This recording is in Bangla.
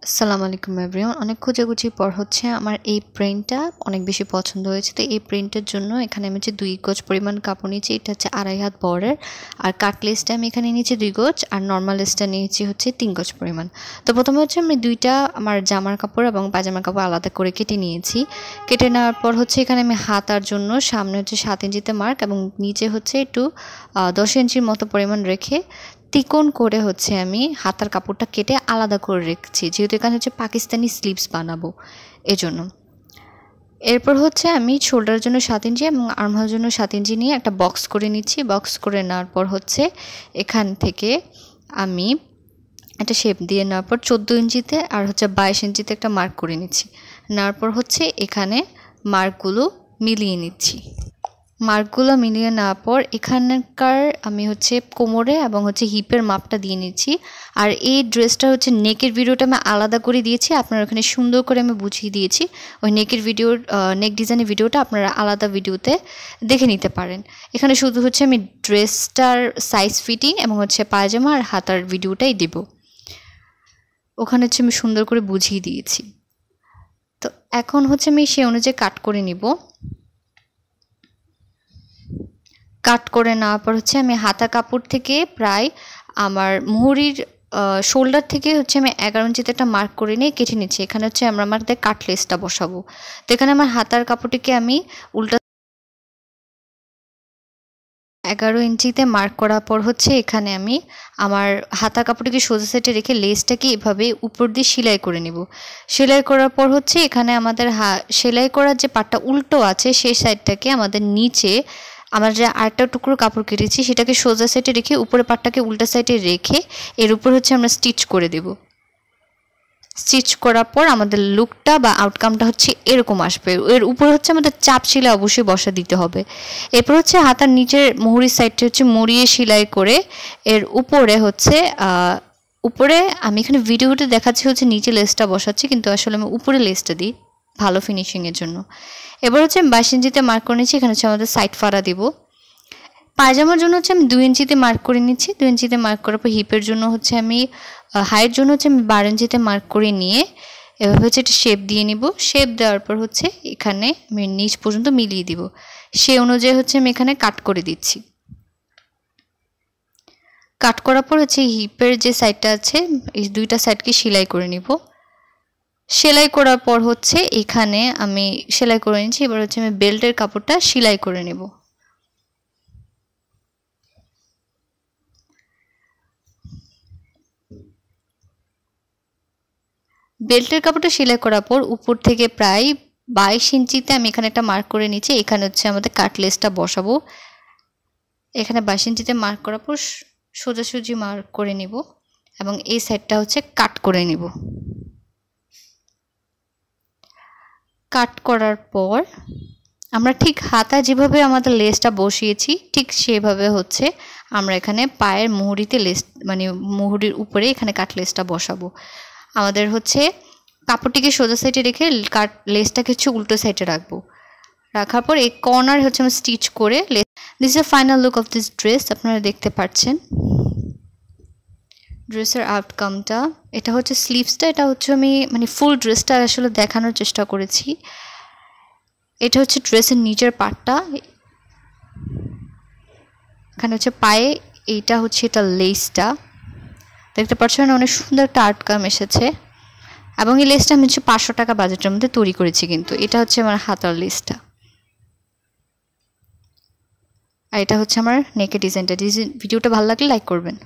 আসসালামু আলাইকুম এভরিওয়ান। অনেক খোঁজাখুঁজির পর হচ্ছে আমার এই প্রিন্টটা অনেক বেশি পছন্দ হয়েছে। তো এই প্রিন্টের জন্য এখানে আমি 2 গজ পরিমাণ কাপড় নিয়েছি। এটা হচ্ছে 2.5 হাত বহরের। আর কাট লেসটা আমি এখানে নিয়েছি 2 গজ, আর নরমাল লেসটা নিয়েছি হচ্ছে 3 গজ পরিমাণ। তো প্রথমে হচ্ছে আমি দুইটা আমার জামার কাপড় এবং পাজামার কাপড় আলাদা করে কেটে নিয়েছি। কেটে নেওয়ার পর হচ্ছে এখানে আমি হাতার জন্য সামনে হচ্ছে 7 ইঞ্চিতে মার্ক এবং নিচে হচ্ছে একটু 10 ইঞ্চির মতো পরিমাণ রেখে তিকোণ করে হচ্ছে আমি হাতার কাপড়টা কেটে আলাদা করে রেখেছি, যেহেতু এখানে হচ্ছে পাকিস্তানি স্লিভস বানাবো এজন্য। এরপর হচ্ছে আমি শোল্ডারের জন্য 7 ইঞ্চি এবং আর্মহোলের জন্য 7 ইঞ্চি নিয়ে একটা বক্স করে নিচ্ছি। বক্স করে নেওয়ার পর হচ্ছে এখান থেকে আমি একটা শেপ দিয়ে নেওয়ার পর 14 ইঞ্চিতে আর হচ্ছে 22 ইঞ্চিতে একটা মার্ক করে নিচ্ছি। নেওয়ার পর হচ্ছে এখানে মার্কগুলো মিলিয়ে নিচ্ছি। মার্কগুলো মিলিয়ে নেওয়ার পর এখানকার আমি হচ্ছে কোমরে এবং হচ্ছে হিপের মাপটা দিয়ে নিচ্ছি। আর এই ড্রেসটা হচ্ছে নেকের ভিডিওটা আমি আলাদা করে দিয়েছি, আপনারা ওখানে সুন্দর করে আমি বুঝিয়ে দিয়েছি। ওই নেকের ভিডিওর নেক ডিজাইনের ভিডিওটা আপনারা আলাদা ভিডিওতে দেখে নিতে পারেন। এখানে শুধু হচ্ছে আমি ড্রেসটার সাইজ ফিটিং এবং হচ্ছে পায়জামা আর হাতার ভিডিওটাই দেব, ওখানে হচ্ছে আমি সুন্দর করে বুঝিয়ে দিয়েছি। তো এখন হচ্ছে আমি সেই অনুযায়ী কাট করে নিব। কাট করে নেওয়ার পর হচ্ছে আমি হাতা কাপড় থেকে প্রায় আমার মুহুরির শোল্ডার থেকে হচ্ছে আমি 11 ইঞ্চিতে একটা মার্ক করে নিয়ে কেটে নিচ্ছি। এখানে হচ্ছে আমরা আমাদের কাট লেসটা বসাবো। তো এখানে আমার হাতার কাপড়টিকে আমি উল্টা 11 ইঞ্চিতে মার্ক করার পর হচ্ছে এখানে আমি আমার হাতা কাপড়টিকে সোজা সাইডে রেখে লেসটাকে এভাবে উপর দিয়ে সেলাই করে নিব। সেলাই করার পর হচ্ছে এখানে আমাদের সেলাই করার যে পাটটা উল্টো আছে সেই সাইডটাকে আমাদের নিচে আমরা যে আরেকটা টুকরো কাপড় কেটেছি সেটাকে সোজা সাইডে রেখে উপরে পাটটাকে উল্টা সাইডে রেখে এর উপর হচ্ছে আমরা স্টিচ করে দেব। স্টিচ করার পর আমাদের লুকটা বা আউটকামটা হচ্ছে এরকম আসবে। এর উপরে হচ্ছে আমাদের চাপ সেলাই অবশ্যই বসা দিতে হবে। এরপর হচ্ছে হাতার নিচের মুহুরির সাইডটা হচ্ছে মুড়িয়ে সেলাই করে এর উপরে হচ্ছে উপরে আমি এখানে ভিডিওতে দেখাচ্ছি হচ্ছে নিচে লেসটা বসাচ্ছি, কিন্তু আসলে আমি উপরে লেসটা দিই ভালো ফিনিশিংয়ের জন্য। এবার হচ্ছে আমি 22 ইঞ্চিতে মার্ক করে নিচ্ছি। এখানে হচ্ছে আমাদের সাইড ফাড়া দিব। পায়জামার জন্য হচ্ছে আমি 2 ইঞ্চিতে মার্ক করে নিচ্ছি। 2 ইঞ্চিতে মার্ক করার পর হিপের জন্য হচ্ছে আমি হাইয়ের জন্য হচ্ছে আমি 12 ইঞ্চিতে মার্ক করে নিয়ে এভাবে হচ্ছে একটা শেপ দিয়ে নিব। শেপ দেওয়ার পর হচ্ছে এখানে আমি নিচ পর্যন্ত মিলিয়ে দিব। সেই অনুযায়ী হচ্ছে আমি এখানে কাট করে দিচ্ছি। কাট করার পর হচ্ছে হিপের যে সাইডটা আছে এই দুইটা সাইডকে সেলাই করে নিব। সেলাই করার পর হচ্ছে এখানে আমি সেলাই করে নিচ্ছি। এবার হচ্ছে আমি বেল্টের কাপড়টা সেলাই করে নেব। বেল্টের কাপড়টা সেলাই করার পর উপর থেকে প্রায় 22 ইঞ্চিতে আমি এখানে একটা মার্ক করে নিচ্ছি। এখানে হচ্ছে আমাদের কাট লেসটা বসাবো। এখানে 22 ইঞ্চিতে মার্ক করার পর সোজাসুজি মার্ক করে নিব এবং এই সাইডটা হচ্ছে কাট করে নিব। কাট করার পর আমরা ঠিক হাতা যেভাবে আমাদের লেসটা বসিয়েছি ঠিক সেভাবে হচ্ছে আমরা এখানে পায়ের মুহুরিতে লেস মানে মুহুরির উপরে এখানে কাট লেসটা বসাবো। আমাদের হচ্ছে কাপড়টিকে সোজা সাইডে রেখে কাট লেসটাকে হচ্ছে উল্টো সাইডে রাখবো। রাখার পর এই কর্নার হচ্ছে আমরা স্টিচ করে this is the final look of this dress. আপনারা দেখতে পাচ্ছেন ড্রেসের আউটকামটা। এটা হচ্ছে স্লিভসটা, এটা হচ্ছে আমি মানে ফুল ড্রেসটা আসলে দেখানোর চেষ্টা করেছি। এটা হচ্ছে ড্রেসের নিচের পার্টটা, এখানে হচ্ছে পায়ে, এইটা হচ্ছে এটা লেসটা দেখতে পাচ্ছেন। অনেক সুন্দর একটা আউটকাম এসেছে এবং এই লেসটা আমি হচ্ছে 500 টাকা বাজেটের মধ্যে তৈরি করেছি। কিন্তু এটা হচ্ছে আমার হাতার লেসটা আর এটা হচ্ছে আমার নেকের ডিজাইনটা। ভিডিওটা ভালো লাগলে লাইক করবেন।